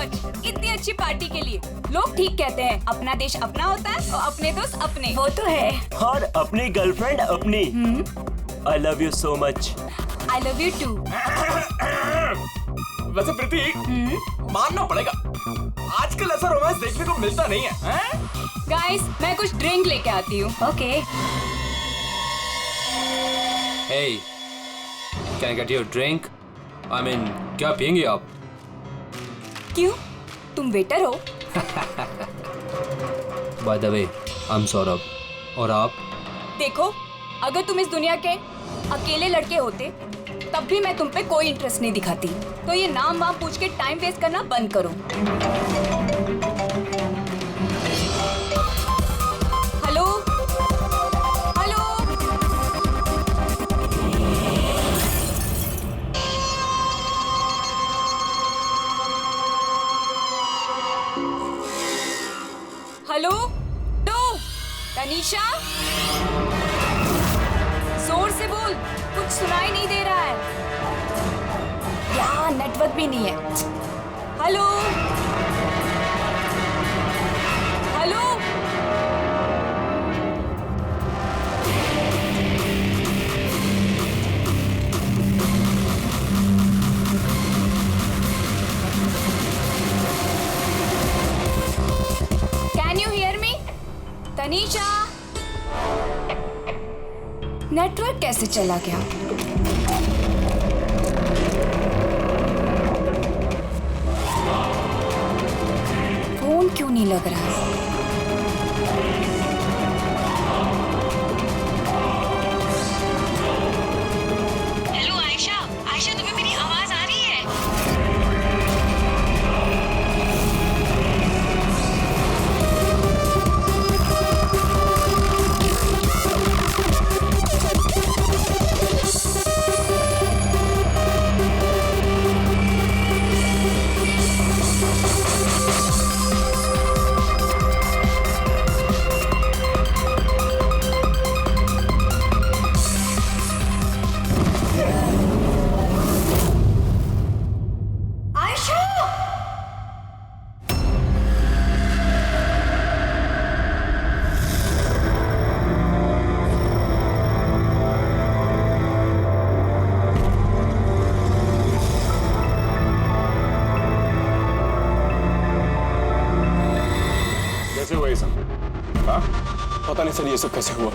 Much इतनी अच्छी party के लिए। लोग ठीक कहते हैं, अपना देश अपना होता है और अपने दोस्त अपने। वो तो है। और अपनी गर्लफ्रेंड अपनी। I love you so much. I love you too. वैसे प्रीति, मानना पड़ेगा, आजकल ऐसा रोमांस देखने को मिलता नहीं है। गाइस, मैं कुछ ड्रिंक लेके आती हूँ। Okay. Hey, can I get you a drink? I mean, क्या पियेंगे आप? क्यों? तुम वेटर हो? By the way, I'm Saurabh. और आप? देखो, अगर तुम इस दुनिया के अकेले लड़के होते तब भी मैं तुम पे कोई इंटरेस्ट नहीं दिखाती। तो ये नाम वाम पूछ के टाइम वेस्ट करना बंद करो। हेलो हेलो, हेलो तो तनीषा, जोर से बोल, कुछ सुनाई नहीं दे रहा है। यहाँ नेटवर्क भी नहीं है। Hello hello, can you hear me? Tanisha, network कैसे चला गया? फोन क्यों नहीं लग रहा? हेलो आयशा, आयशा तुम्हें मेरी आवाज आ रही है? पता नहीं सर ये सब कैसे हुआ।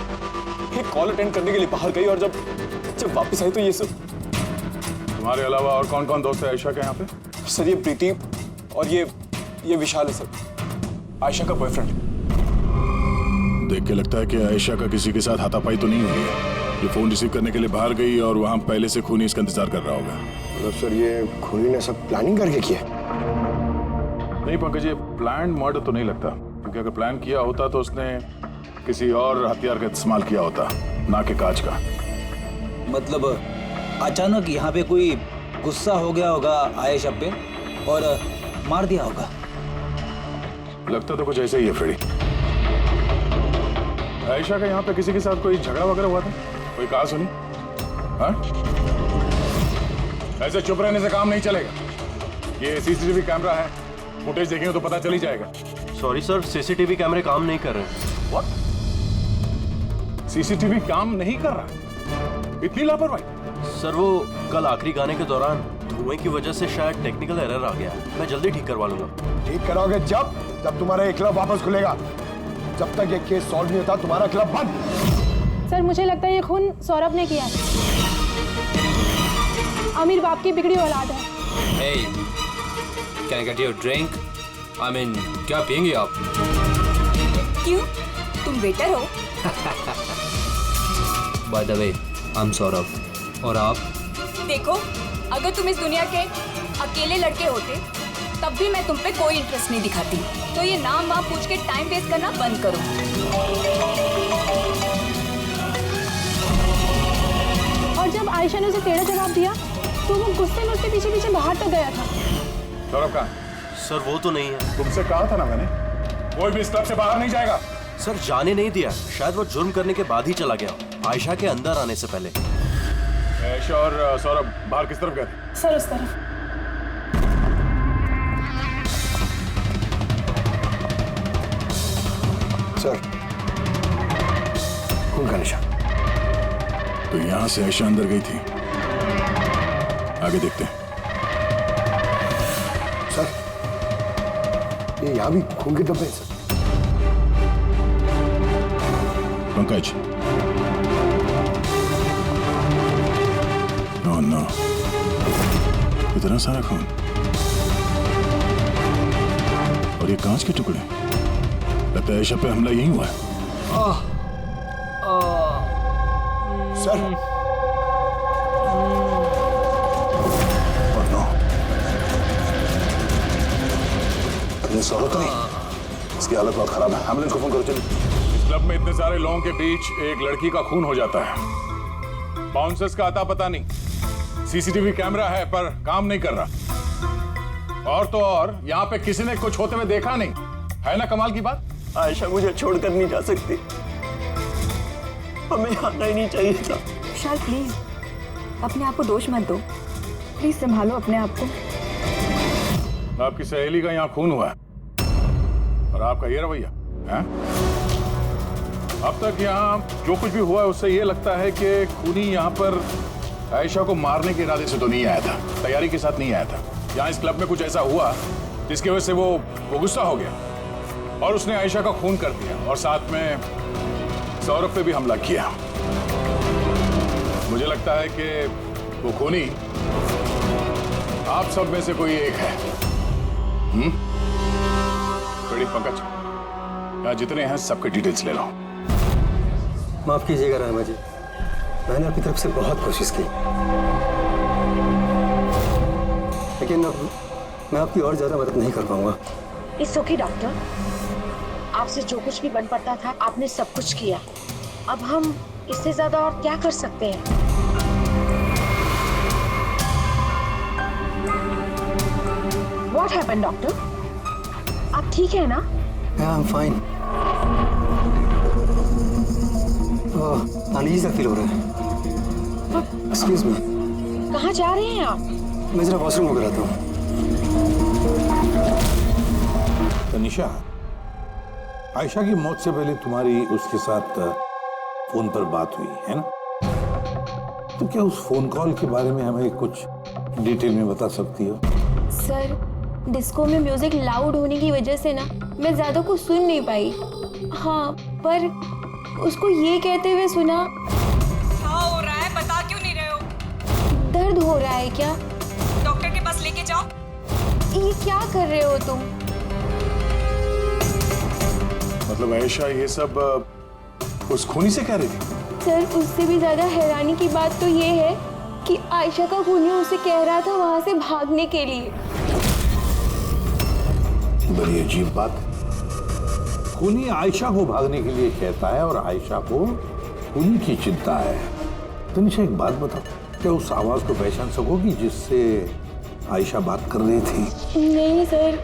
एक कॉल अटेंड करने के लिए बाहर गई और जब वापस आई तो ये सब। तुम्हारे अलावा और कौन कौन दोस्त है आयशा के यहाँ पे? सर ये प्रीति और ये विशाल है सर, आयशा का बॉयफ्रेंड। देख के लगता है कि आयशा का किसी के साथ हाथापाई तो नहीं हुई है। ये फोन रिसीव करने के लिए बाहर गई और वहाँ पहले से खूनी इसका इंतजार कर रहा होगा। मतलब सर ये खूनी ने सब प्लानिंग करके किया? नहीं पंकज, ये प्लान मर्डर तो नहीं लगता, क्योंकि अगर प्लान किया होता तो उसने किसी और हथियार का इस्तेमाल किया होता, ना कि कांच का। मतलब अचानक यहाँ पे कोई गुस्सा हो गया होगा आयशा पे और मार दिया होगा। लगता तो कुछ ऐसे ही है फ्रेडी। आयशा का यहाँ पे किसी के साथ कोई झगड़ा वगैरह हुआ था? कोई कहा सुनी? हाँ? ऐसे चुप रहने से काम नहीं चलेगा। ये सीसीटीवी कैमरा है, फुटेज देखेंगे तो पता चल ही जाएगा। सॉरी सर, सीसीटीवी कैमरे काम नहीं कर रहे। What? सीसीटीवी काम नहीं कर रहा? इतनी लापरवाही? सर वो कल आखिरी गाने के दौरान धुएं की वजह से शायद टेक्निकल एरर आ गया। मैं जल्दी ठीक करवा लूंगा। ठीक कराओगे जब तुम्हारा ये क्लब वापस खुलेगा। जब तक ये केस सॉल्व नहीं होता तुम्हारा क्लब बंद। सर मुझे लगता है ये खून सौरभ ने किया है। अमीर बाप की बिगड़ी औलाद है। Hey, can I get you a drink? I mean, क्या पियेंगे आप? क्यों? तुम वेटर हो? By the way, I'm Saurabh. और आप? देखो, अगर तुम इस दुनिया के अकेले लड़के होते तब भी मैं तुम पे कोई इंटरेस्ट नहीं दिखाती। तो ये नाम वाम पूछ के टाइम वेस्ट करना बंद करो। और जब आयशा ने उसे टेढ़ा जवाब दिया तो वो गुस्से में उसके पीछे पीछे बाहर तक गया था। सौरभ कहाँ? सर वो तो नहीं है। तुमसे कहा था ना मैंने, कोई भी इस क्लब से बाहर नहीं जाएगा। सर जाने नहीं दिया, शायद वो जुर्म करने के बाद ही चला गया, आयशा के अंदर आने से पहले। आयशा और सौरभ बाहर किस तरफ गए थे? सर उस तरफ। सर, खून का निशान। तो यहां से आयशा अंदर गई थी। आगे देखते हैं। सर, ये यहाँ भी खून के धब्बे हैं सर। पंकज, नो नो, इतना सारा खून और ये कांच के टुकड़े। लगता है आयशा पे हमला यही हुआ है। सर, और नो, कहीं सौ तो नहीं? इसकी हालत बहुत खराब है। एम्बुलेंस को फोन करो चलिए। क्लब में इतने सारे लोगों के बीच एक लड़की का खून हो जाता है। बाउंसर्स का आता पता नहीं। सीसीटीवी कैमरा है पर काम नहीं कर रहा। और तो और यहाँ पे किसी ने कुछ होते हुए देखा नहीं है ना। कमाल की बात। आयशा मुझे छोड़कर नहीं जा सकती। हमें आना ही नहीं चाहिए था। विशाल प्लीज अपने आप को दोष मत दो। प्लीज संभालो अपने आप को। आपकी सहेली का यहाँ खून हुआ है और आपका ये रवैया है। अब तक यहाँ जो कुछ भी हुआ है उससे ये लगता है कि खूनी यहाँ पर आयशा को मारने के इरादे से तो नहीं आया था, तैयारी के साथ नहीं आया था। यहाँ इस क्लब में कुछ ऐसा हुआ जिसकी वजह से वो गुस्सा हो गया और उसने आयशा का खून कर दिया और साथ में सौरभ पे भी हमला किया। मुझे लगता है कि वो खूनी आप सब में से कोई एक है। बड़ी पंकज, यहाँ जितने हैं सबके डिटेल्स ले लो। माफ कीजिएगा रामा जी, मैंने अपनी तरफ से बहुत कोशिश की, लेकिन अब मैं आपकी और ज्यादा मदद नहीं कर पाऊंगा। इट्स ओके डॉक्टर, आपसे जो कुछ भी बन पड़ता था आपने सब कुछ किया। अब हम इससे ज्यादा और क्या कर सकते हैं? What happened, doctor? आप ठीक है ना? Yeah, I'm fine. अनईजी सा फील हो रहा है। Excuse me. कहाँ जा रहे हैं आप? मैं जरा वॉशरूम होकर आता हूँ। तनिषा, आयशा की मौत से पहले तुम्हारी उसके साथ फोन पर बात हुई है ना? तो क्या उस फोन कॉल के बारे में हमें कुछ डिटेल में बता सकती हो? सर, डिस्को में म्यूजिक लाउड होने की वजह से ना मैं ज्यादा कुछ सुन नहीं पाई। हाँ, पर उसको ये कहते हुए सुना। क्या हो रहा है? बता क्यों नहीं रहे हो? दर्द हो रहा है क्या? डॉक्टर के पास लेके जाओ। ये क्या कर रहे हो तुम? मतलब आयशा ये सब उस खूनी से कह रही थी? सर, उससे भी ज्यादा हैरानी की बात तो ये है कि आयशा का खूनी उसे कह रहा था वहां से भागने के लिए। बड़ी अजीब बात। खूनी आयशा को भागने के लिए कहता है और आयशा को खूनी की चिंता है। तनिषा, एक बात बताओ, क्या उस आवाज को पहचान सकोगी जिससे आयशा बात कर रही थी? नहीं सर।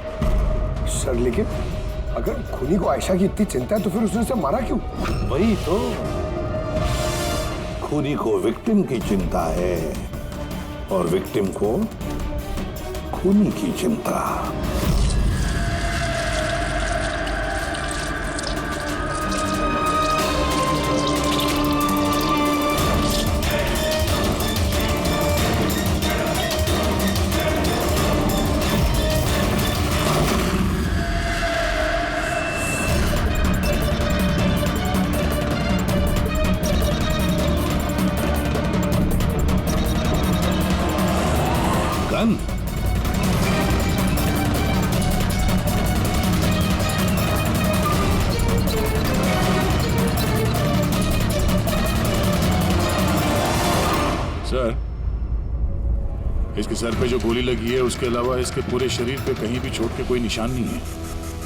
सर, लेकिन अगर खूनी को आयशा की इतनी चिंता है तो फिर उसने उसे मारा क्यों? वही तो, खूनी को विक्टिम की चिंता है और विक्टिम को खूनी की चिंता। सर, इसके सर पे जो गोली लगी है उसके अलावा इसके पूरे शरीर पे कहीं भी चोट के कोई निशान नहीं है।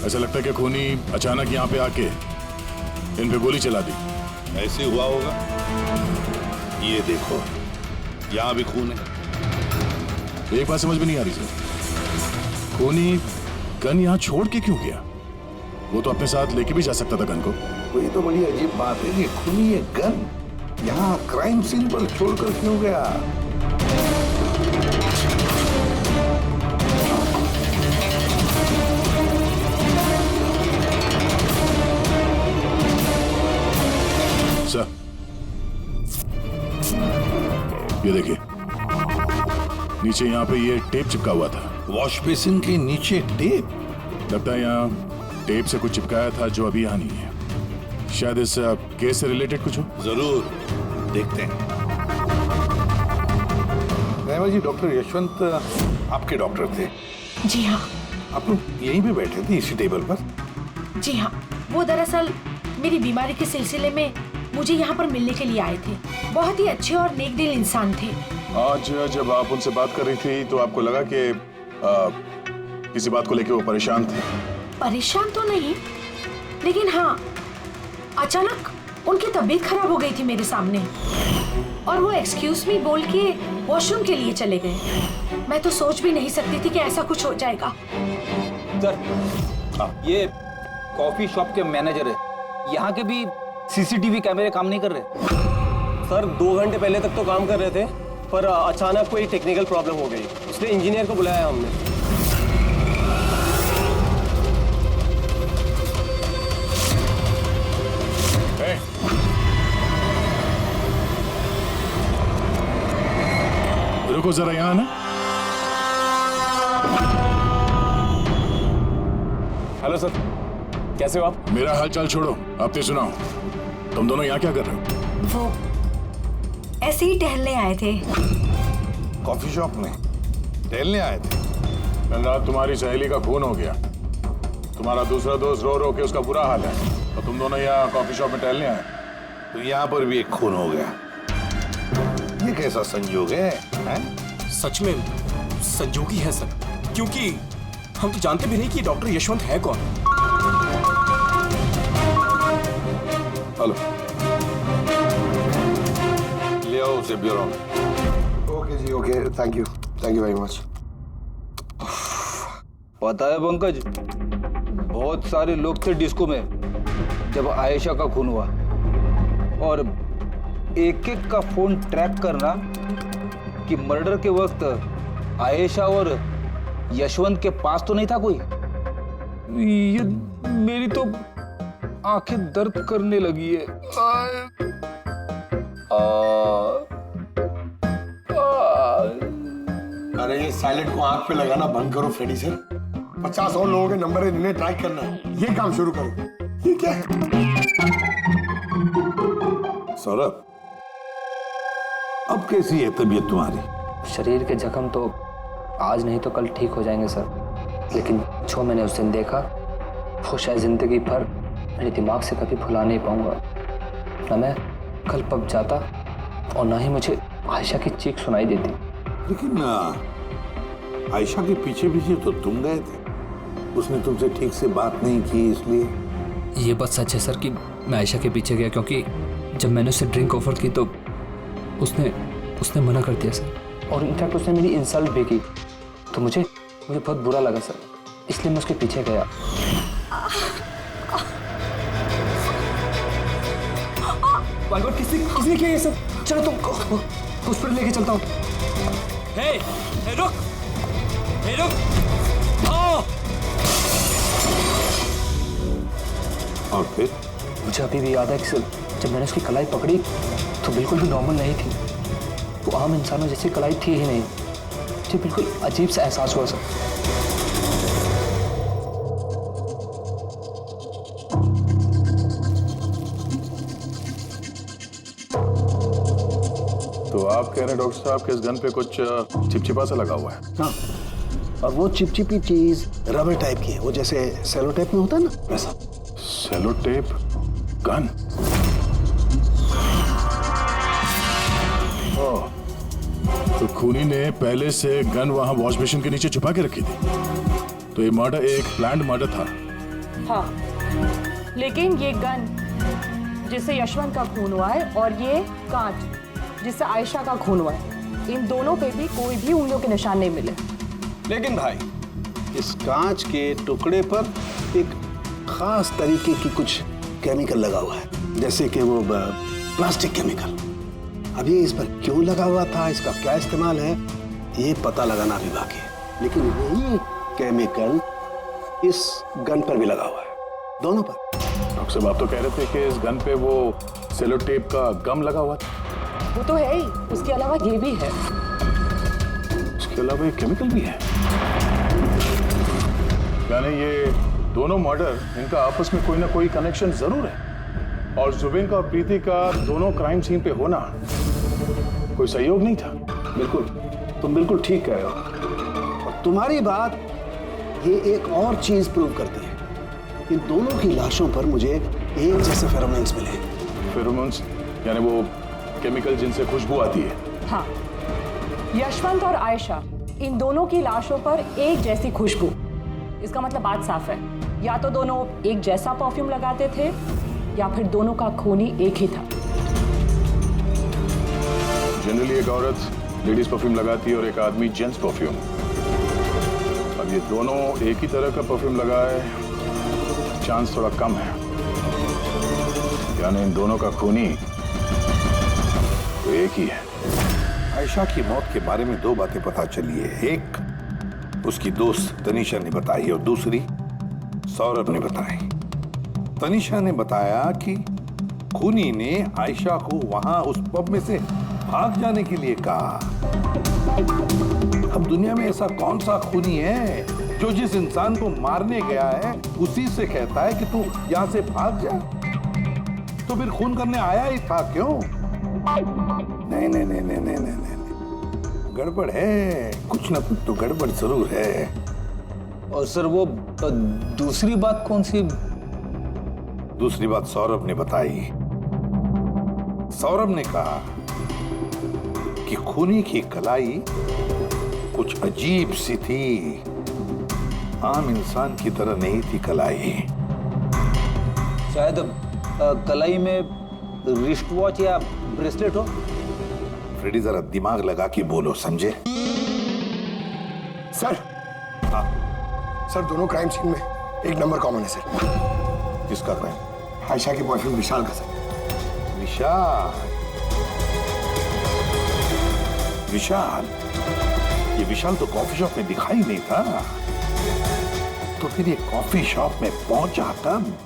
ऐसा लगता है कि खूनी अचानक यहाँ पे आके इन पे गोली चला दी। ऐसे हुआ होगा। ये देखो, यहाँ भी खून है। एक बात समझ में नहीं आ रही सर, खूनी गन यहाँ छोड़ के क्यों गया? वो तो अपने साथ लेके भी जा सकता था गन को। वही तो बड़ी अजीब बात है कि खूनी ये गन यहाँ क्राइम सीन पर छोड़कर क्यों गया? ये देखिए, नीचे यहाँ पे ये टेप चिपका हुआ था। वॉश बेसिन के नीचे टेप? लगता है यहाँ टेप से कुछ चिपकाया था जो अभी यहाँ नहीं है। शायद इस केस से रिलेटेड कुछ हो। जरूर देखते हैं। रहमा जी, डॉक्टर यशवंत आपके डॉक्टर थे? जी हाँ। आप लोग यहीं पे बैठे थे इसी टेबल पर? जी हाँ, वो दरअसल मेरी बीमारी के सिलसिले में मुझे यहाँ पर मिलने के लिए आए थे। बहुत ही अच्छे और नेक दिल इंसान थे। आज जब आप उनसे बात कर रही थी तो आपको लगा कि किसी बात को लेकर वो परेशान थे? परेशान तो नहीं, लेकिन हाँ, अचानक उनकी तबीयत खराब हो गई थी मेरे सामने और वो एक्सक्यूज मी बोल के वॉशरूम के लिए चले गए। मैं तो सोच भी नहीं सकती थी कि ऐसा कुछ हो जाएगा। सर, ये कॉफी शॉप के मैनेजर है। यहाँ के भी सीसीटीवी कैमरे काम नहीं कर रहे। सर 2 घंटे पहले तक तो काम कर रहे थे, पर अचानक कोई टेक्निकल प्रॉब्लम हो गई, इसलिए इंजीनियर को बुलाया हमने। रुको जरा यहाँ ना। हेलो सर, कैसे हो आप? मेरा हालचाल छोड़ो, आप सुनाओ, तुम दोनों यहाँ क्या कर रहे हो? वो ऐसे ही टहलने आए थे। कॉफी शॉप में टहलने आए थे? कल रात तुम्हारी सहेली का खून हो गया, तुम्हारा दूसरा दोस्त रो रो के उसका बुरा हाल है, तो तुम दोनों यहाँ कॉफी शॉप में टहलने आए। तो यहाँ पर भी एक खून हो गया। ये कैसा संयोग है? सच में संजोगी है सर, क्योंकि हम तो जानते भी नहीं कि डॉक्टर यशवंत है कौन। हेलो, ले आओ उसे ब्यूरो में। Okay ji, okay, thank you very much. पता है पंकज, बहुत सारे लोग थे डिस्को में जब आयशा का खून हुआ, और एक एक का फोन ट्रैक करना कि मर्डर के वक्त आयशा और यशवंत के पास तो नहीं था कोई। ये मेरी तो आंखें दर्द करने लगी है। अरे ये साइलेंट को आंख पे लगाना बंद करो फ्रेडी सर। 50 और लोगों के नंबर है जिन्हें ट्राई करना है, ये काम शुरू करो। ये क्या है? सौरभ, अब कैसी है तबीयत तुम्हारी? शरीर के जख्म तो आज नहीं तो कल ठीक हो जाएंगे सर, लेकिन जो मैंने उस दिन देखा वो शायद जिंदगी भर मेरे दिमाग से कभी भुला नहीं पाऊंगा। ना मैं कल पब जाता और ना ही मुझे आयशा की चीख सुनाई देती। लेकिन आयशा के पीछे पीछे तो तुम गए थे, उसने तुमसे ठीक से बात नहीं की, इसलिए। ये बात सच है सर कि मैं आयशा के पीछे गया, क्योंकि जब मैंने उसे ड्रिंक ऑफर की तो उसने मना कर दिया सर, और इनफैक्ट उसने मेरी इंसल्ट भी की, तो मुझे बहुत बुरा लगा सर, इसलिए मैं उसके पीछे गया। किसने किया ये सब? चलो तुमको हॉस्पिटल लेके चलता हूँ। रुक। और फिर? मुझे अभी भी याद है कि जब मैंने उसकी कलाई पकड़ी तो बिल्कुल भी नॉर्मल नहीं थी, वो आम इंसानों जैसी कलाई थी ही नहीं। मुझे बिल्कुल अजीब सा एहसास हुआ सर। तो आप कह रहे हैं डॉक्टर साहब कि इस गन पे कुछ चिपचिपा सा लगा हुआ है? हाँ, और वो चिपचिपी चीज रबर टाइप की है, वो जैसे सेलो टेप में होता है ना, वैसा। Cello tape gun? ओह, तो खूनी ने पहले से गन वहां वॉश बेसिन के नीचे छुपा के रखी थी, तो ये मर्डर एक प्लान्ड मर्डर था। हाँ, लेकिन ये गन जिससे यशवंत का खून हुआ है और ये कांच जिससे आयशा का खून हुआ है, इन दोनों पे भी कोई भी उंगलियों के निशान नहीं मिले। लेकिन भाई, इस कांच के टुकड़े पर एक खास तरीके की कुछ केमिकल लगा हुआ है, जैसे कि वो प्लास्टिक केमिकल। अब ये इस पर क्यों लगा हुआ था, इसका क्या इस्तेमाल है, ये पता लगाना भी बाकी है। लेकिन यही केमिकल इस गन पर भी लगा हुआ है, दोनों पर। डॉक्टर साहब, आप तो कह रहे थे कि इस गन पे वो सेलो टेप का गम लगा हुआ था। वो तो है ही, उसके अलावा ये भी है। इसके अलावा ये केमिकल भी है, यानी ये दोनों मर्डर, इनका आपस में कोई ना कोई कनेक्शन जरूर है। और जुबेन का और प्रीति का दोनों क्राइम सीन पे होना कोई सहयोग नहीं था। बिल्कुल, तुम बिल्कुल ठीक कह रहे हो। और तुम्हारी बात ये एक और चीज प्रूव करती है। इन दोनों की लाशों पर मुझे एक जैसे फेरोमोन्स मिले। फेरोमोन्स यानी वो केमिकल जिनसे खुशबू आती है। हाँ, यशवंत और आयशा, इन दोनों की लाशों पर एक जैसी खुशबू। इसका मतलब बात साफ है, या तो दोनों एक जैसा परफ्यूम लगाते थे या फिर दोनों का खून ही एक ही था। जनरली एक औरत लेडीज परफ्यूम लगाती है और एक आदमी जेंट्स परफ्यूम। अब ये दोनों एक ही तरह का परफ्यूम लगाए, चांस थोड़ा कम है, यानी इन दोनों का खूनी तो एक ही है। आयशा की मौत के बारे में दो बातें पता चली है। एक उसकी दोस्त तनीषा ने बताई और दूसरी सौरभ ने बताई। तनीषा ने बताया कि खूनी ने आयशा को वहां उस पब में से भाग जाने के लिए कहा। अब दुनिया में ऐसा कौन सा खूनी है जो जिस इंसान को मारने गया है उसी से कहता है कि तू यहां से भाग जा? तो फिर खून करने आया ही था क्यों? नहीं नहीं नहीं नहीं नहीं नहीं, नहीं। गड़बड़ है, कुछ ना कुछ तो गड़बड़ जरूर है। और सर वो दूसरी बात कौन सी? दूसरी बात सौरभ ने बताई। सौरभ ने कहा कि खूनी की कलाई कुछ अजीब सी थी, आम इंसान की तरह नहीं थी कलाई। शायद कलाई में रिस्ट वॉच या ब्रेसलेट हो। फ्रेडी जरा दिमाग लगा के बोलो, समझे? सर, हाँ सर दोनों क्राइम सीन में एक नंबर कॉमन है सर। किसका क्राइम? आयशा के बॉयफ्रेंड विशाल का सर। विशाल? विशाल? ये विशाल तो कॉफी शॉप में दिखाई नहीं था, तो फिर ये कॉफी शॉप में पहुंचा कब?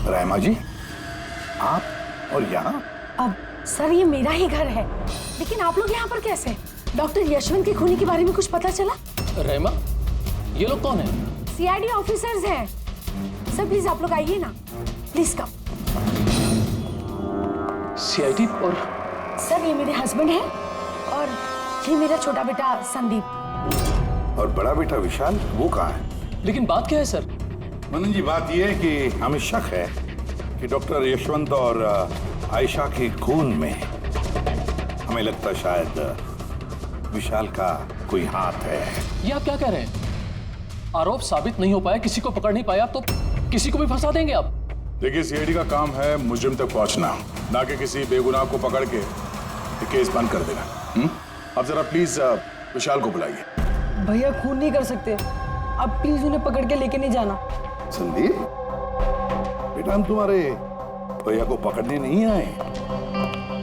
रहमा जी, आप और यहाँ? अब सर ये मेरा ही घर है, लेकिन आप लोग यहाँ पर कैसे? डॉक्टर यशवंत के खूनी के बारे में कुछ पता चला? रहमा, ये लोग कौन हैं? सीआईडी ऑफिसर्स हैं। सर प्लीज आप लोग आइए ना, प्लीज कम। सीआईडी? और सर ये मेरे हस्बैंड हैं और ये मेरा छोटा बेटा संदीप। और बड़ा बेटा विशाल, वो कहाँ है? लेकिन बात क्या है सर? मनन जी, बात यह है कि हमें शक है कि डॉक्टर यशवंत और आयशा के खून में हमें लगता है शायद विशाल का कोई हाथ है। ये आप क्या कह रहे हैं? आरोप साबित नहीं हो पाया, किसी को पकड़ नहीं पाया, आप तो किसी को भी फंसा देंगे आप। देखिए, सीआईडी का काम है मुजरिम तक पहुंचना, ना कि किसी बेगुनाह को पकड़ के केस बंद कर देना। अब जरा प्लीज विशाल को बुलाइए। भैया खून नहीं कर सकते, अब प्लीज उन्हें पकड़ के लेके नहीं जाना। संदीप बेटा, हम तुम्हारे भैया को पकड़ने नहीं आए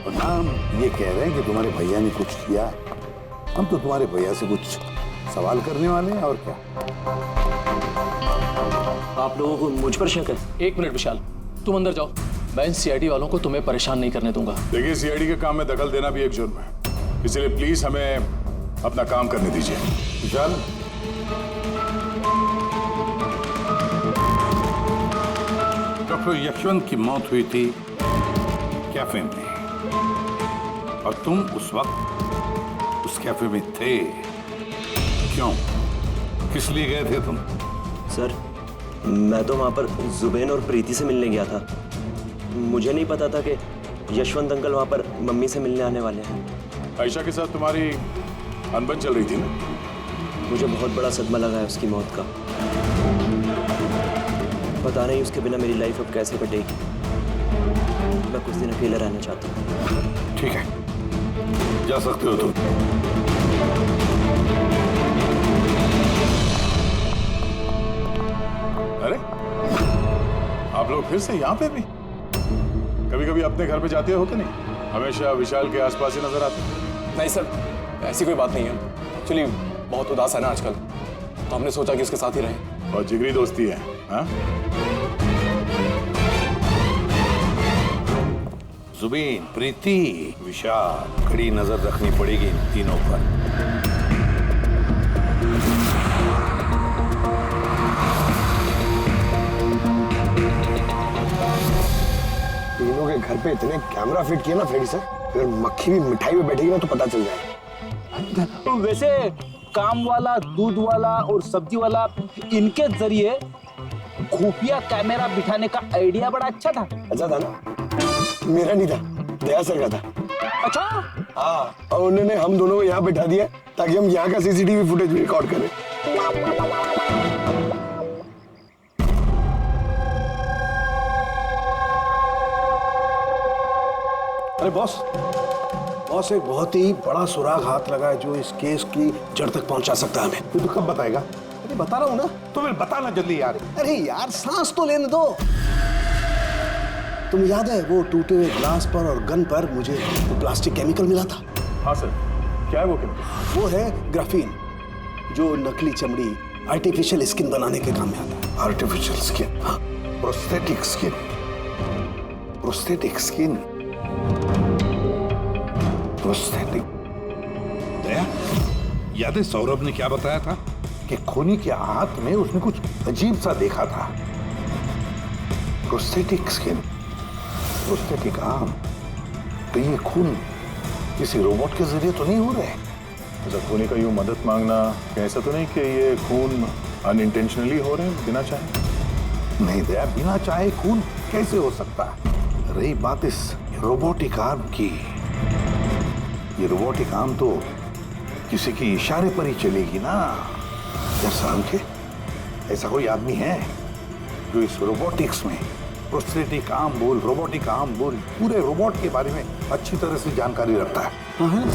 और ना हम ये कह रहे हैं कि तुम्हारे भैया ने कुछ किया। हम तो तुम्हारे भैया से कुछ सवाल करने वाले हैं, और क्या। आप लोगों को मुझ पर शक है? एक मिनट विशाल, तुम अंदर जाओ, मैं इन सीआईडी वालों को तुम्हें परेशान नहीं करने दूंगा। देखिए, सीआईडी के काम में दखल देना भी एक जुर्म है, इसलिए प्लीज हमें अपना काम करने दीजिए। विशाल, डॉक्टर यशवंत की मौत हुई थी कैफे में और तुम उस वक्त उस कैफे में थे। क्यों, किस लिए गए थे तुम? सर, मैं तो वहां पर जुबेन और प्रीति से मिलने गया था। मुझे नहीं पता था कि यशवंत अंकल वहां पर मम्मी से मिलने आने वाले हैं। आयशा के साथ तुम्हारी अनबन चल रही थी ना? मुझे बहुत बड़ा सदमा लगा है उसकी मौत का। पता नहीं उसके बिना मेरी लाइफ अब कैसे कटेगी। मैं कुछ दिन अकेला रहना चाहता हूँ। ठीक है, जा सकते हो तुम। अरे, आप लोग फिर से यहाँ पे भी? कभी कभी अपने घर पे जाते हो कि नहीं? हमेशा विशाल के आसपास ही नजर आते हो। नहीं सर, ऐसी कोई बात नहीं है। एक्चुअली बहुत उदास है ना आजकल, तो हमने सोचा कि इसके साथ ही रहें। और जिगरी दोस्ती है, हाँ? जुबीन, प्रीति, विशाल, कड़ी नजर रखनी पड़ेगी इन तीनों पर। तीनों के घर पे इतने कैमरा फिट किए ना फ्रेडी सर, अगर मक्खी भी मिठाई में बैठेगी ना तो पता चल जाएगा। तो वैसे काम वाला, दूध वाला और सब्जी वाला, इनके जरिए खुफिया कैमरा बिठाने का आइडिया बड़ा अच्छा था। अच्छा था ना? मेरा नहीं था, दया सर का था। अच्छा? हाँ, और उन्होंने हम दोनों को यहाँ बैठा दिया ताकि हम यहाँ का सीसीटीवी फुटेज रिकॉर्ड करें। अरे बॉस, एक बहुत ही बड़ा सुराग हाथ लगा है जो इस केस की जड़ तक पहुंचा सकता है हमें। तू तो कब बताएगा? अरे बता रहा हूँ ना। तो फिर बताना जल्दी यार। अरे यार सांस तो लेने दो। तुम्हें याद है वो टूटे हुए ग्लास पर और गन पर मुझे वो प्लास्टिक केमिकल मिला था? हाँ सर, क्या है वो केमिकल? वो है ग्राफीन, जो नकली चमड़ी, आर्टिफिशियल स्किन बनाने के काम में आता है। Artificial skin? हाँ। Prosthetic skin. Prosthetic skin. Prosthetic. Daya, याद है सौरभ ने क्या बताया था कि खूनी के हाथ में उसने कुछ अजीब सा देखा था। Prosthetic skin, prosthetic arm. तो ये खून किसी रोबोट के जरिए तो नहीं हो रहे? अच्छा, खूनी का यूं मदद मांगना ऐसा तो नहीं कि ये खून अनइंटेंशनली हो रहे हैं बिना चाहे? नहीं दया, बिना चाहे खून कैसे हो सकता है? रही बात इस रोबोटिक आर्म की, ये रोबोटिक आर्म तो किसी के इशारे पर ही चलेगी ना। जैसा हमके ऐसा कोई आदमी है जो इस रोबोटिक्स में प्रोस्थेटिक आर्म बोल, रोबोटिक आर्म बोल, पूरे रोबोट के बारे में अच्छी तरह से जानकारी रखता है। हाँ,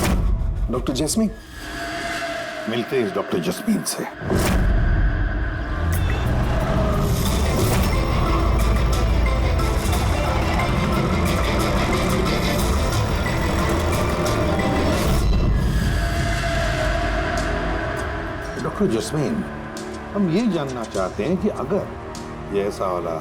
डॉक्टर जैस्मीन। मिलते हैं इस डॉक्टर जैस्मीन से। डॉक्टर जैस्मीन, हम ये जानना चाहते हैं कि अगर ये ऐसा वाला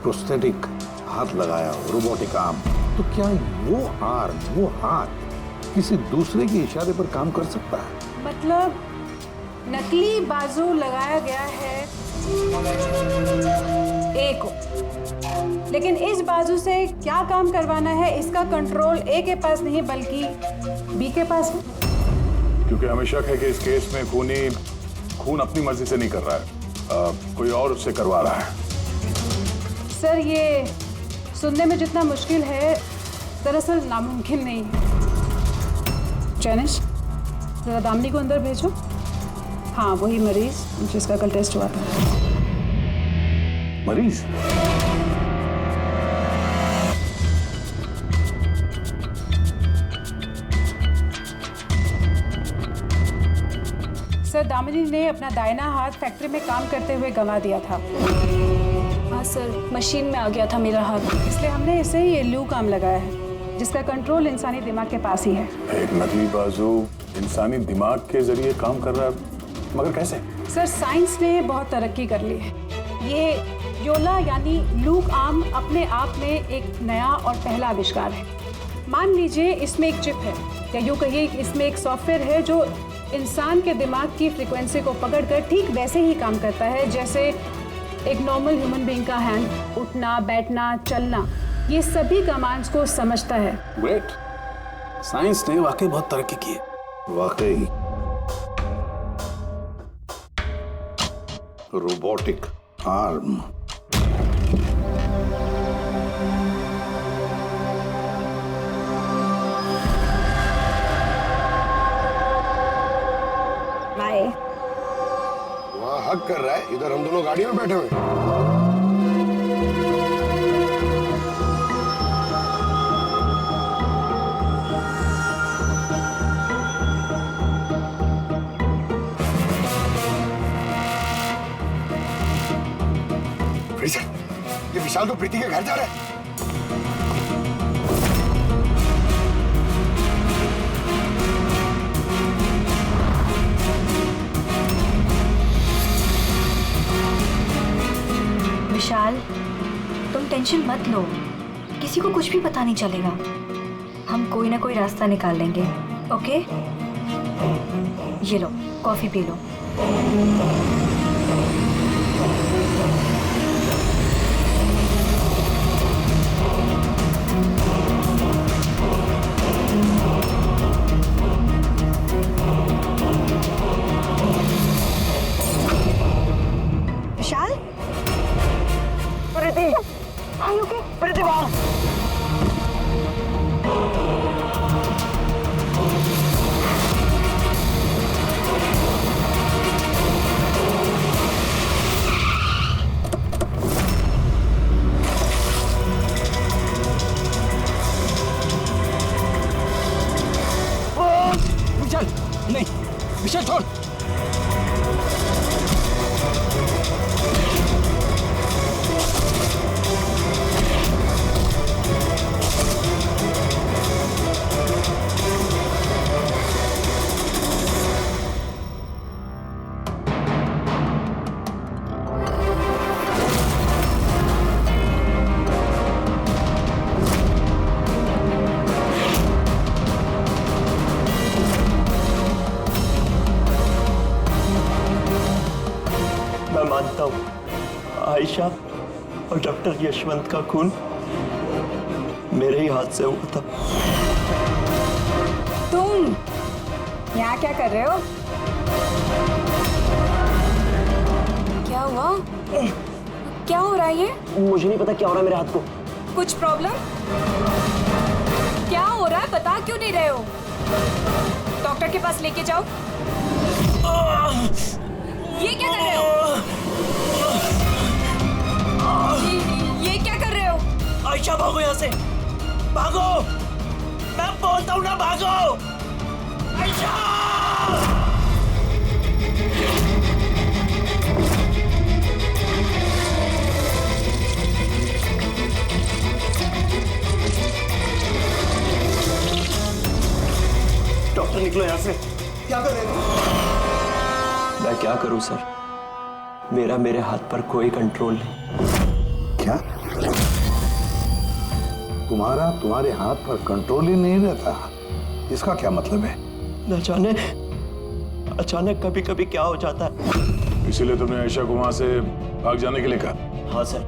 प्रोस्थेटिक हाथ लगाया हो, रोबोटिक आर्म, तो क्या वो आर्म, वो हाथ किसी दूसरे के इशारे पर काम कर सकता है? मतलब नकली बाजू लगाया गया है ए को, लेकिन इस बाजू से क्या काम करवाना है इसका कंट्रोल ए के पास नहीं बल्कि बी के पास है। क्योंकि हमें शक है कि इस केस में खून अपनी मर्जी से नहीं कर रहा है, कोई और उससे करवा रहा है। सर, ये सुनने में जितना मुश्किल है दरअसल नामुमकिन नहीं है। जैनिश, जरा दामिनी को अंदर भेजो। हाँ, वही मरीज जिसका कल टेस्ट हुआ था। मरीज? सर, दामिनी ने अपना दाहिना हाथ फैक्ट्री में काम करते हुए गंवा दिया था। हाँ सर, मशीन में आ गया था मेरा हाथ, इसलिए हमने इसे ये लू काम लगाया है जिसका कंट्रोल इंसानी दिमाग के पास ही है। एक नकली बाजू इंसानी दिमाग के जरिए काम कर रहा है, मगर कैसे? सर, साइंस ने बहुत तरक्की कर ली है। ये योला यानी लूक आर्म अपने आप में एक नया और पहला आविष्कार है। मान लीजिए इसमें एक चिप है, या यूँ कहिए इसमें एक सॉफ्टवेयर है जो इंसान के दिमाग की फ्रीक्वेंसी को पकड़कर ठीक वैसे ही काम करता है जैसे एक नॉर्मल ह्यूमन बीइंग का हैंड, उठना, बैठना, चलना, ये सभी कमांड्स को समझता है। ग्रेट, साइंस ने वाकई बहुत तरक्की की है। वाकई रोबोटिक आर्म। वहाँ हक कर रहा है, इधर हम दोनों गाड़ी में बैठे हुए हैं। ये विशाल तो प्रीति के घर जा रहा है। विशाल, तुम टेंशन मत लो, किसी को कुछ भी पता नहीं चलेगा। हम कोई ना कोई रास्ता निकाल लेंगे, ओके? ये लो, कॉफी पी लो। Vishal, Preeti, are you okay? Preeti बाहर। विशाल, नहीं, विशाल छोड़। मैं मानता हूँ आयशा और डॉक्टर यशवंत का खून मेरे ही हाथ से हुआ था। तुम यहाँ क्या कर रहे हो? क्या हुआ? क्या हो रहा है ये? मुझे नहीं पता क्या हो रहा है मेरे हाथ को। कुछ प्रॉब्लम? क्या हो रहा है बता क्यों नहीं रहे हो? डॉक्टर के पास लेके जाओ। ये क्या कर रहे हो? ये क्या कर रहे हो? आयशा भागो यहाँ से, भागो! मैं बोलता हूँ ना भागो! आयशा! डॉक्टर निकलो यहाँ से। क्या कर रहे हो? मैं क्या करूं सर, मेरे हाथ पर कोई कंट्रोल नहीं। क्या? तुम्हारे हाथ पर कंट्रोल ही नहीं रहता? इसका क्या मतलब है? न जाने अचानक कभी कभी क्या हो जाता है। इसीलिए तुमने आयशा को वहां से भाग जाने के लिए कहा? हाँ सर,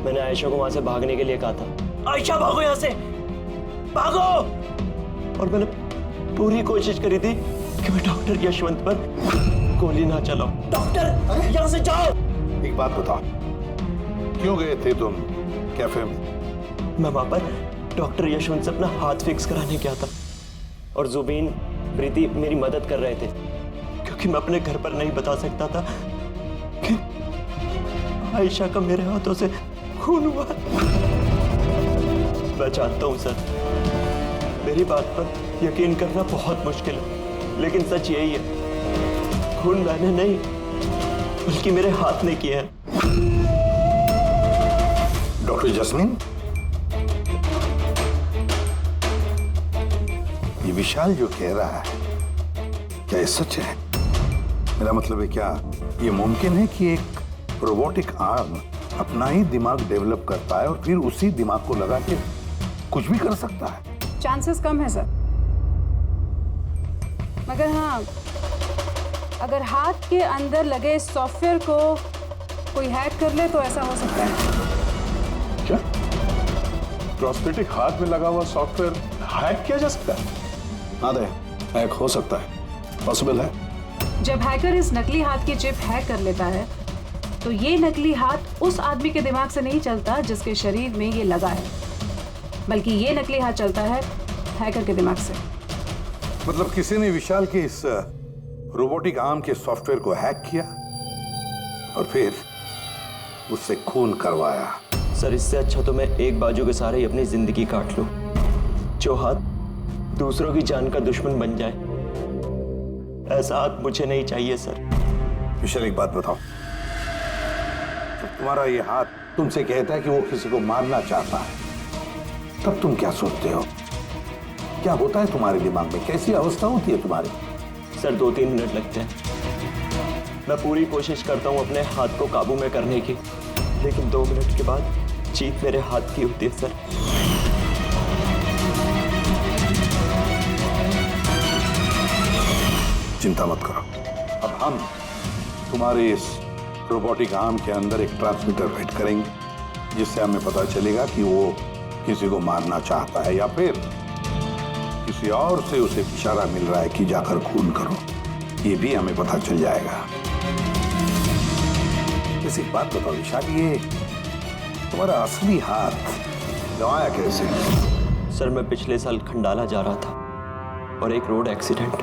मैंने आयशा को वहां से भागने के लिए कहा था। आयशा भागो यहाँ से, भागो! और मैंने पूरी कोशिश करी थी कि मैं डॉक्टर यशवंत पर गोली ना चलाओ। डॉक्टर यहाँ से जाओ। एक बात बताओ, क्यों गए थे तुम कैफे में? मैं वहां पर डॉक्टर यशवंत से अपना हाथ फिक्स कराने गया था और जुबीन, प्रीति मेरी मदद कर रहे थे क्योंकि मैं अपने घर पर नहीं बता सकता था कि आयशा का मेरे हाथों से खून हुआ। मैं जानता हूं सर, मेरी बात पर यकीन करना बहुत मुश्किल है, लेकिन सच यही है, खून मैंने नहीं बल्कि मेरे हाथ ने किया है। डॉक्टर जस्मीन, ये विशाल जो कह रहा है क्या ये सच है? मेरा मतलब है, क्या ये मुमकिन है कि एक रोबोटिक आर्म अपना ही दिमाग डेवलप करता है और फिर उसी दिमाग को लगा के कुछ भी कर सकता है? चांसेस कम है सर, मगर हाँ, अगर हाथ के अंदर लगे सॉफ्टवेयर को कोई हैक कर ले तो ऐसा हो सकता है। क्या? प्रोस्थेटिक हाथ में लगा हुआ सॉफ्टवेयर हैक किया जा सकता है? हाँ दे, हैक हो सकता है, पॉसिबल है। जब हैकर इस नकली हाथ की चिप हैक कर लेता है तो ये नकली हाथ उस आदमी के दिमाग से नहीं चलता जिसके शरीर में ये लगा है, बल्कि ये नकली हाथ चलता है हैकर के दिमाग से। मतलब किसी ने विशाल के इस रोबोटिक आर्म के सॉफ्टवेयर को हैक किया और फिर उससे खून करवाया। सर, इससे अच्छा तो मैं एक बाजू के सहारे ही अपनी जिंदगी काट लूं, जो हाथ दूसरों की जान का दुश्मन बन जाए। ऐसा हाथ मुझे नहीं चाहिए सर। विशाल, एक बात बताओ, तो तुम्हारा ये हाथ तुमसे कहता है कि वो किसी को मारना चाहता है, तब तुम क्या सोचते हो? क्या होता है तुम्हारे दिमाग में? कैसी अवस्था होती है तुम्हारी? सर, 2-3 मिनट लगते हैं। मैं पूरी कोशिश करता हूं अपने हाथ को काबू में करने की, लेकिन 2 मिनट के बाद जीत मेरे हाथ की होती है सर। चिंता मत करो, अब हम तुम्हारे इस रोबोटिक आर्म के अंदर एक ट्रांसमीटर फिट करेंगे जिससे हमें पता चलेगा कि वो किसी को मारना चाहता है या फिर किसी और से उसे इशारा मिल रहा है कि जाकर खून करो। ये भी हमें पता चल जाएगा। इसी बात बताओ विशाल, ये तुम्हारा असली हाथ गंवाया कैसे? सर मैं पिछले साल खंडाला जा रहा था और एक रोड एक्सीडेंट।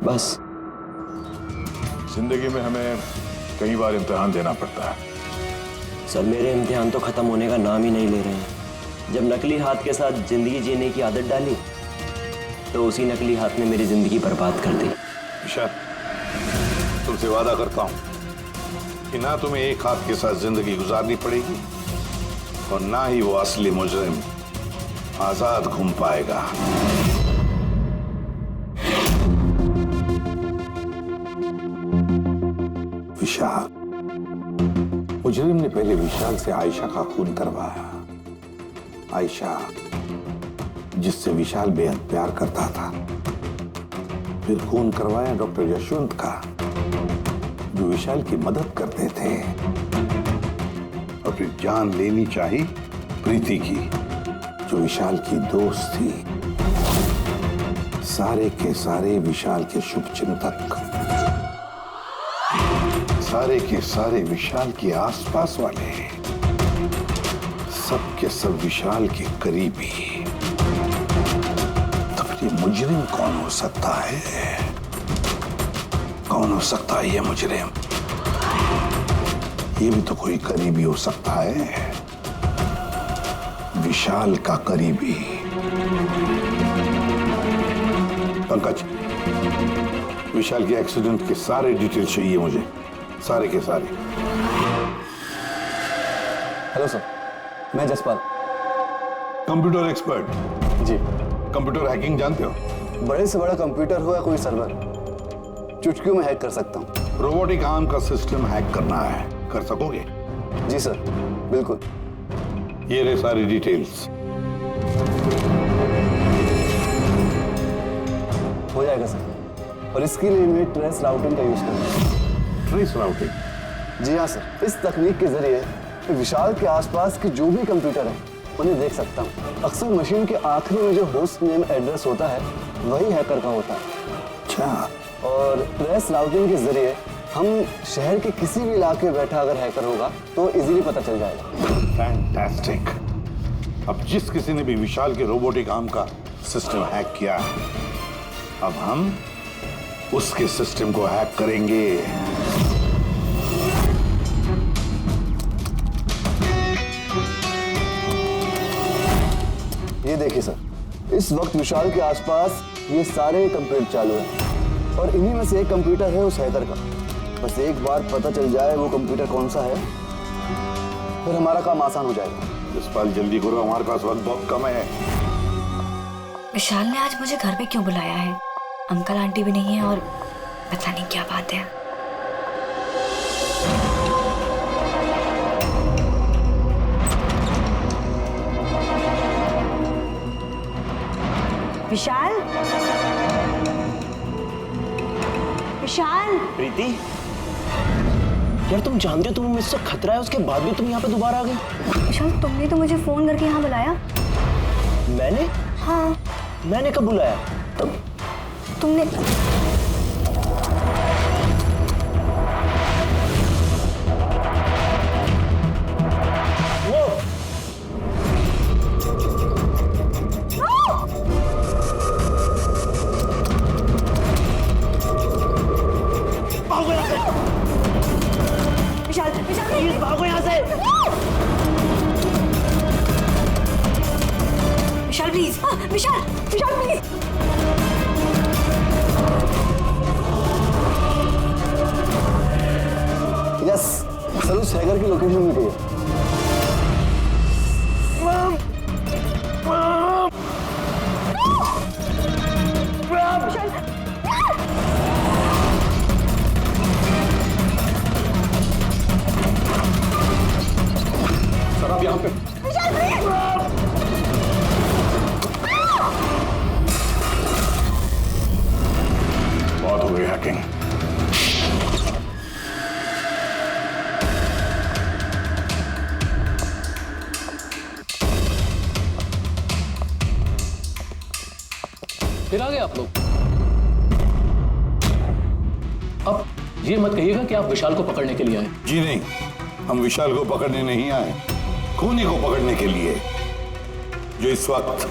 बस। जिंदगी में हमें कई बार इम्तिहान देना पड़ता है। सर मेरे इम्तिहान तो खत्म होने का नाम ही नहीं ले रहे हैं। जब नकली हाथ के साथ जिंदगी जीने की आदत डाली तो उसी नकली हाथ ने मेरी जिंदगी बर्बाद कर दी। विशाल, तुमसे वादा करता हूं कि ना तुम्हें एक हाथ के साथ जिंदगी गुजारनी पड़ेगी और ना ही वो असली मुजरिम आजाद घूम पाएगा। विशाल, मुजरिम ने पहले विशाल से आयशा का खून करवाया। आयशा जिससे विशाल बेहद प्यार करता था। फिर खून करवाया डॉक्टर यशवंत का जो विशाल की मदद करते थे। और फिर जान लेनी चाहिए प्रीति की जो विशाल की दोस्त थी। सारे के सारे विशाल के शुभचिंतक, सारे के सारे विशाल के आसपास वाले, सब के सब विशाल के करीबी। तो फिर ये मुजरिम कौन हो सकता है? कौन हो सकता है ये मुजरिम? ये भी तो कोई करीबी हो सकता है, विशाल का करीबी। पंकज, विशाल के एक्सीडेंट के सारे डिटेल चाहिए मुझे, सारे के सारे। हेलो सर, मैं जसपाल, कंप्यूटर एक्सपर्ट। जी। कंप्यूटर हैकिंग जानते हो? बड़े से बड़ा कंप्यूटर हो या कोई सर्वर, चुटकियों में हैक कर सकता हूँ। रोबोटिक आर्म का सिस्टम हैक करना है, कर सकोगे? जी सर, बिल्कुल। ये रहे सारी डिटेल्स। हो जाएगा सर, और इसके लिए मैं ट्रेस राउटिंग का यूज करूँगा। Trace routing? जी हाँ सर, इस तकनीक के जरिए विशाल के आसपास के जो भी कंप्यूटर हैं उन्हें देख सकता हूँ। अक्सर मशीन के आखिरी में जो होस्ट नेम एड्रेस होता है वही हैकर का होता है। अच्छा। और ट्रेस राउटिंग के जरिए हम शहर के किसी भी इलाके में बैठा अगर हैकर होगा तो इजीली पता चल जाएगा। फैंटास्टिक। अब जिस किसी ने भी विशाल के रोबोटिक आर्म का सिस्टम हैक किया है, अब हम उसके सिस्टम को हैक करेंगे। ये देखिए सर, इस वक्त विशाल के आसपास ये सारे कंप्यूटर चालू हैं और इन्हीं में से एक कंप्यूटर है उस हैकर का। बस एक बार पता चल जाए वो कंप्यूटर कौन सा है, फिर हमारा काम आसान हो जाएगा। जसपाल जल्दी करो, हमारे पास वक्त बहुत कम है। विशाल ने आज मुझे घर पे क्यों बुलाया है? अंकल आंटी भी नहीं है और पता नहीं क्या बात है। विशाल, विशाल। प्रीति, यार तुम जानते हो तुम्हें मुझसे खतरा है, उसके बाद भी तुम यहाँ पे दोबारा आ गई। विशाल, तुमने तो मुझे फोन करके यहाँ बुलाया। मैंने? हाँ। मैंने कब बुलाया? तुमने विशाल, विशाल प्लीज भागो यहाँ से। विशाल प्लीज, विशाल, विशाल प्लीज। हो गई हैकिंग। फिर आ गए आप लोग। अब ये मत कहिएगा कि आप विशाल को पकड़ने के लिए आए। जी नहीं, हम विशाल को पकड़ने नहीं आए, खूनी को पकड़ने के लिए, जो इस वक्त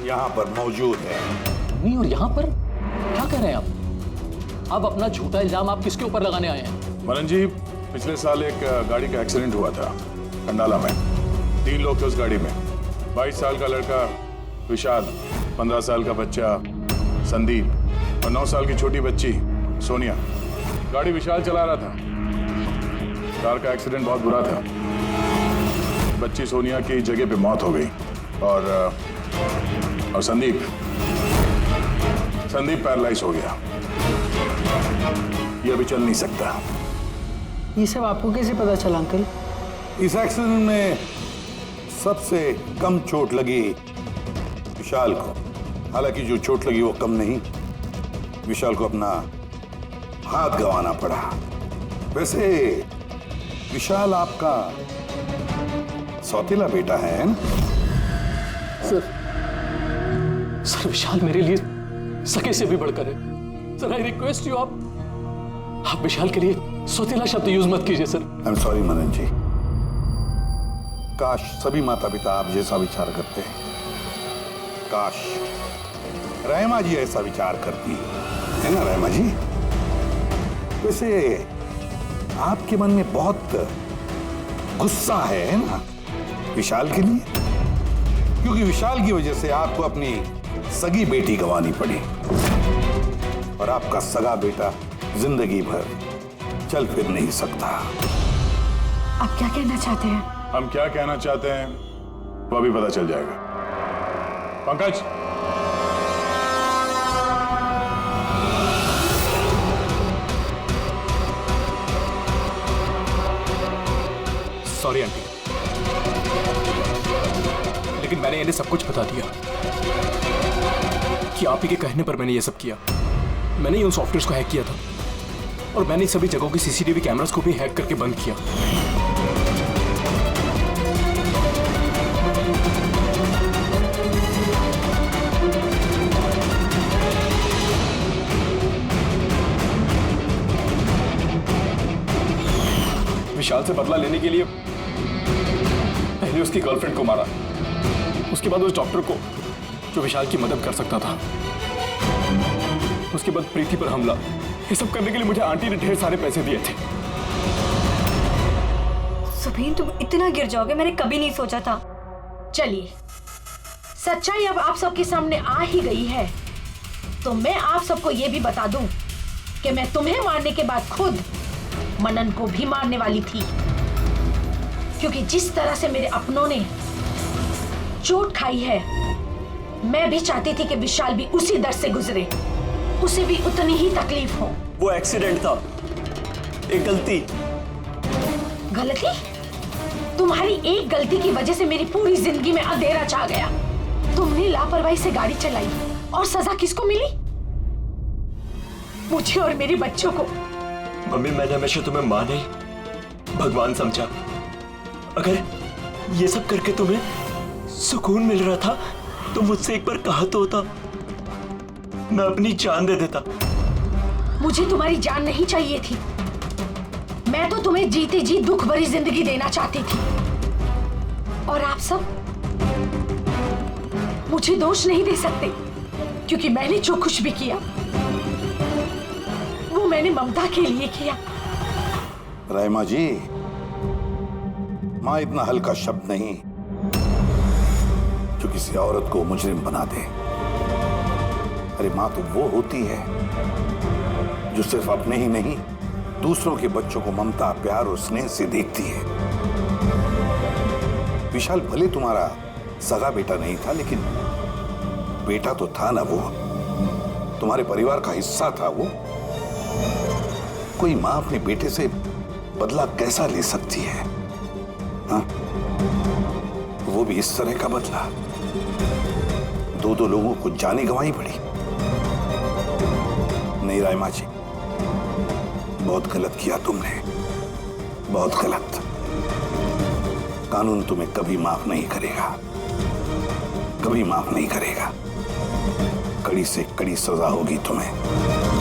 यहाँ पर मौजूद है। नहीं, और यहाँ पर क्या कर रहे हैं आप? अब अपना झूठा इल्जाम आप किसके ऊपर लगाने आए हैं? मनन जी, पिछले साल एक गाड़ी का एक्सीडेंट हुआ था कंडाला में। 3 लोग थे उस गाड़ी में। 22 साल का लड़का विशाल, 15 साल का बच्चा संदीप और 9 साल की छोटी बच्ची सोनिया। गाड़ी विशाल चला रहा था। कार का एक्सीडेंट बहुत बुरा था। बच्ची सोनिया की जगह पे मौत हो गई और संदीप पैरालाइज हो गया। ये अभी चल नहीं सकता। ये सब आपको कैसे पता चला अंकल? इस एक्सीडेंट में सबसे कम चोट लगी विशाल को। हालांकि जो चोट लगी वो कम नहीं, विशाल को अपना हाथ गंवाना पड़ा। वैसे विशाल आपका सौतेला बेटा है ना? सर विशाल मेरे लिए सके से भी बढ़कर है। सर आई रिक्वेस्ट यू, आप विशाल के लिए सौतेला शब्द यूज मत कीजिए सर। आई एम सॉरी मनन जी। काश सभी माता पिता आप जैसा विचार करते हैं। काश रहमा जी ऐसा विचार करती है ना रहमा जी? वैसे आपके मन में बहुत गुस्सा है ना विशाल के लिए, क्योंकि विशाल की वजह से आपको अपनी सगी बेटी गंवानी पड़ी और आपका सगा बेटा जिंदगी भर चल फिर नहीं सकता। आप क्या कहना चाहते हैं? हम क्या कहना चाहते हैं वो अभी पता चल जाएगा। पंकज, सॉरी आंटी, लेकिन मैंने इन्हें सब कुछ बता दिया कि आप ही के कहने पर मैंने ये सब किया। मैंने उन सॉफ्टवेयर्स को हैक किया था और मैंने सभी जगहों के सीसीटीवी कैमरास को भी हैक करके बंद किया। विशाल से बदला लेने के लिए पहले उसकी गर्लफ्रेंड को मारा, उसके बाद उस डॉक्टर को जो विशाल की मदद कर सकता था, उसके बाद प्रीति पर हमला। ये सब करने के लिए मुझे आंटी ने ढेर सारे पैसे दिए थे। सुबीन, तुम इतना गिर जाओगे मैंने कभी नहीं सोचा था। चलिए, सच्चाई अब आप सबके सामने आ ही गई है, तो मैं आप सबको ये भी बता दूं कि मैं तुम्हें मारने के बाद खुद मनन को भी मारने वाली थी, क्योंकि जिस तरह से मेरे अपनों ने चोट खाई है, मैं भी चाहती थी कि विशाल भी उसी दर्द से गुजरे, उसे भी उतनी ही तकलीफ हो। वो एक्सीडेंट था, एक गलती। गलती? तुम्हारी एक गलती की वजह से मेरी पूरी जिंदगी में अंधेरा छा गया। तुमने लापरवाही से गाड़ी चलाई और सजा किसको मिली? मुझे और मेरे बच्चों को। मम्मी, मैंने हमेशा तुम्हें मां नहीं भगवान समझा। अगर ये सब करके तुम्हें सुकून मिल रहा था तो मुझसे एक बार कहा तो होता, मैं अपनी जान दे देता। मुझे तुम्हारी जान नहीं चाहिए थी, मैं तो तुम्हें जीते जी दुख भरी जिंदगी देना चाहती थी। और आप सब मुझे दोष नहीं दे सकते, क्योंकि मैंने जो कुछ भी किया वो मैंने ममता के लिए किया। रहमा जी, मां इतना हल्का शब्द नहीं जो किसी औरत को मुजरिम बना दे। अरे मां तो वो होती है जो सिर्फ अपने ही नहीं दूसरों के बच्चों को ममता, प्यार और स्नेह से देखती है। विशाल भले तुम्हारा सगा बेटा नहीं था, लेकिन बेटा तो था ना, वो तुम्हारे परिवार का हिस्सा था। वो कोई मां अपने बेटे से बदला कैसा ले सकती है? हाँ? वो भी इस तरह का बदला। 2 लोगों को जाने गंवाई पड़ी। नहीं रायमा जी, बहुत गलत किया तुमने, बहुत गलत। कानून तुम्हें कभी माफ नहीं करेगा, कभी माफ नहीं करेगा। कड़ी से कड़ी सजा होगी तुम्हें।